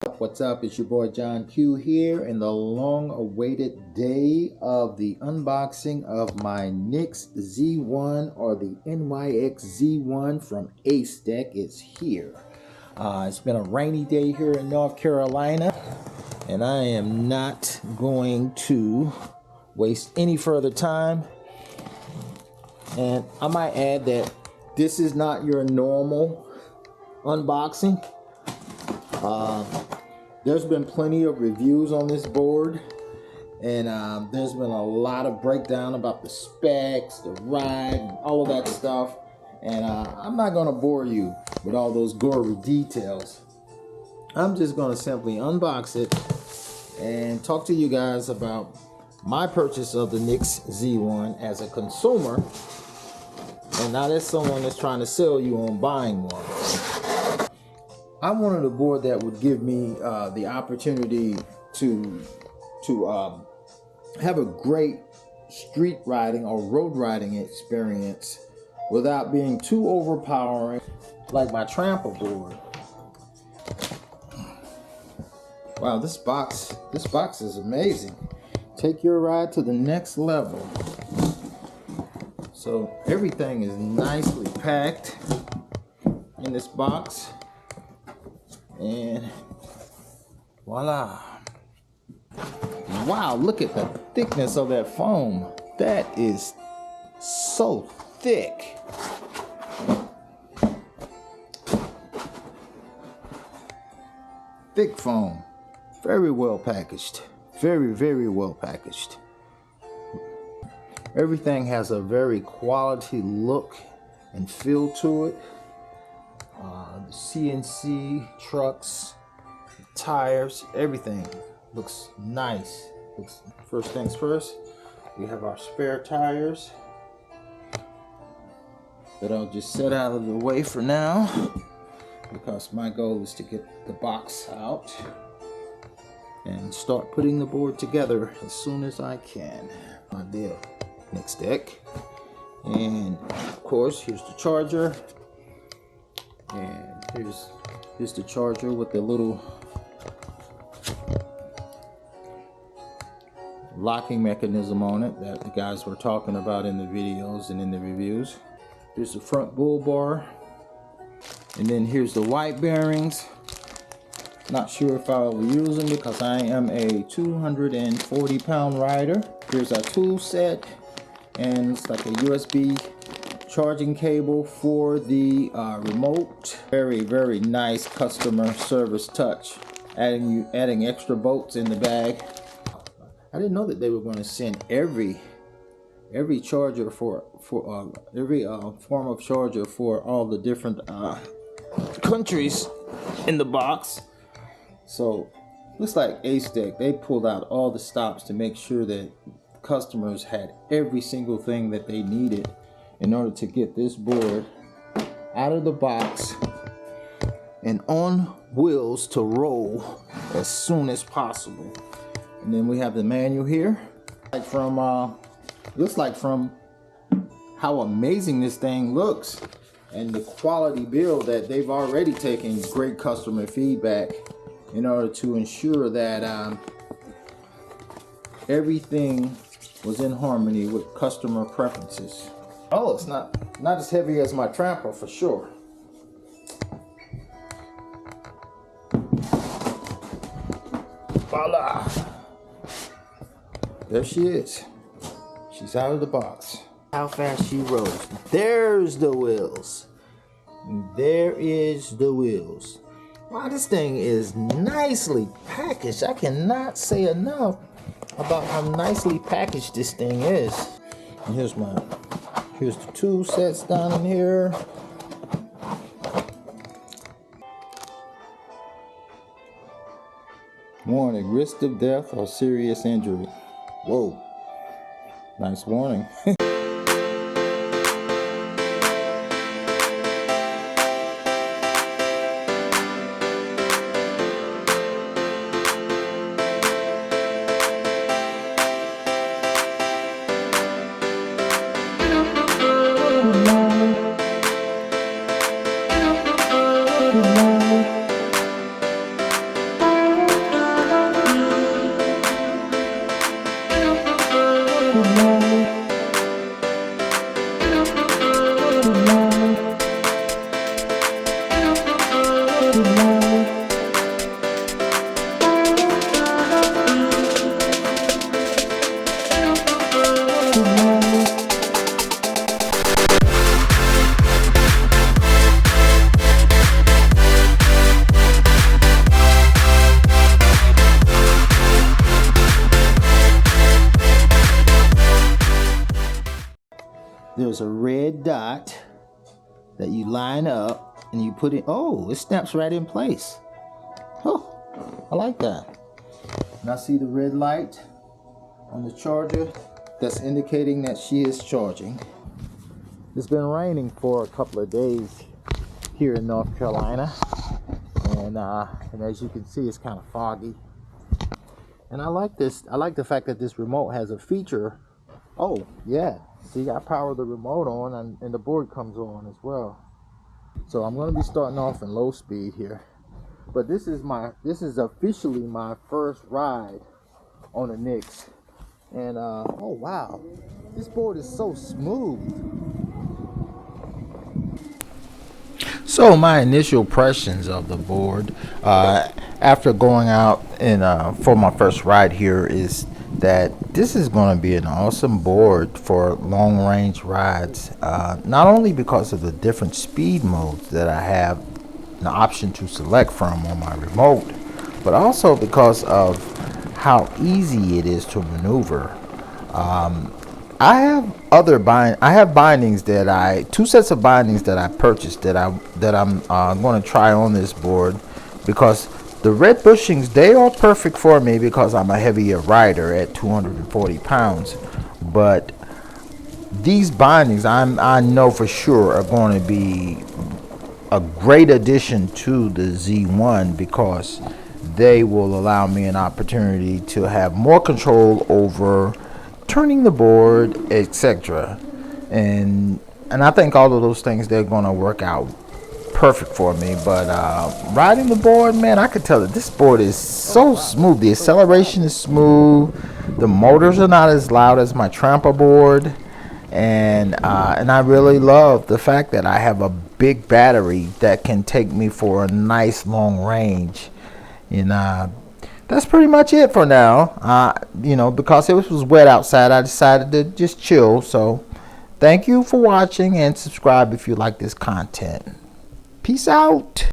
What's up? It's your boy John Q here in the long-awaited day of the unboxing of my NYX Z1 or the NYX Z1 from Acedeck. Is here. It's been a rainy day here in North Carolina, and I am not going to waste any further time. And I might add that this is not your normal unboxing. There's been plenty of reviews on this board, and there's been a lot of breakdown about the specs, the ride, and all of that stuff. And I'm not going to bore you with all those gory details. I'm just going to simply unbox it and talk to you guys about my purchase of the NYX Z1 as a consumer, and not as someone that's trying to sell you on buying one. I wanted a board that would give me the opportunity to have a great street riding or road riding experience without being too overpowering like my tramper board. Wow, this box is amazing. Take your ride to the next level. So everything is nicely packed in this box. And voila. Wow, look at the thickness of that foam. That is so thick. Thick foam. Very well packaged. Very, very well packaged. Everything has a very quality look and feel to it. The CNC trucks, the tires, everything looks nice. First things first, we have our spare tires that I'll just set out of the way for now, because my goal is to get the box out and start putting the board together as soon as I can. My deal. Next deck, and of course here's the charger. And here's the charger with the little locking mechanism on it that the guys were talking about in the videos and in the reviews. Here's the front bull bar, and then here's the white bearings. Not sure if I will use them because I am a 240-pound rider. Here's our tool set, and it's like a USB charging cable for the remote. Very, very nice customer service touch. Adding extra bolts in the bag. I didn't know that they were going to send every charger for every form of charger for all the different countries in the box. So looks like Acedeck, they pulled out all the stops to make sure that customers had every single thing that they needed in order to get this board out of the box and on wheels to roll as soon as possible. And then we have the manual here. Looks like from how amazing this thing looks and the quality build that they've already taken great customer feedback in order to ensure that everything was in harmony with customer preferences. Oh, it's not as heavy as my tramper for sure. Voila! There she is. She's out of the box. How fast she rolls. There's the wheels. There is the wheels. Wow, this thing is nicely packaged. I cannot say enough about how nicely packaged this thing is. And here's the tool sets down in here. Warning, risk of death or serious injury. Whoa, nice warning. there's a red dot that you line up and you put it. Oh, it snaps right in place. Oh, I like that. And I see the red light on the charger. That's indicating that she is charging. It's been raining for a couple of days here in North Carolina, and as you can see, it's kind of foggy. And I like this. I like the fact that this remote has a feature. Oh yeah, see, I power the remote on, and the board comes on as well. So I'm going to be starting off in low speed here, but this is officially my first ride on a NYX. And oh wow, this board is so smooth. So my initial impressions of the board after going out and for my first ride here is that this is going to be an awesome board for long range rides, not only because of the different speed modes that I have the option to select from on my remote, but also because of how easy it is to maneuver. I have bindings that two sets of bindings that I purchased that I'm going to try on this board, because the red bushings, they are perfect for me because I'm a heavier rider at 240 pounds. But these bindings, I know for sure are going to be a great addition to the Z1, because they will allow me an opportunity to have more control over turning the board, etc. And I think all of those things, they're going to work out perfect for me. But riding the board, man, I could tell that this board is so smooth. The acceleration is smooth. The motors are not as loud as my tramper board, and I really love the fact that I have a big battery that can take me for a nice long range. And that's pretty much it for now. You know, because it was wet outside, I decided to just chill. So thank you for watching, and subscribe if you like this content. Peace out.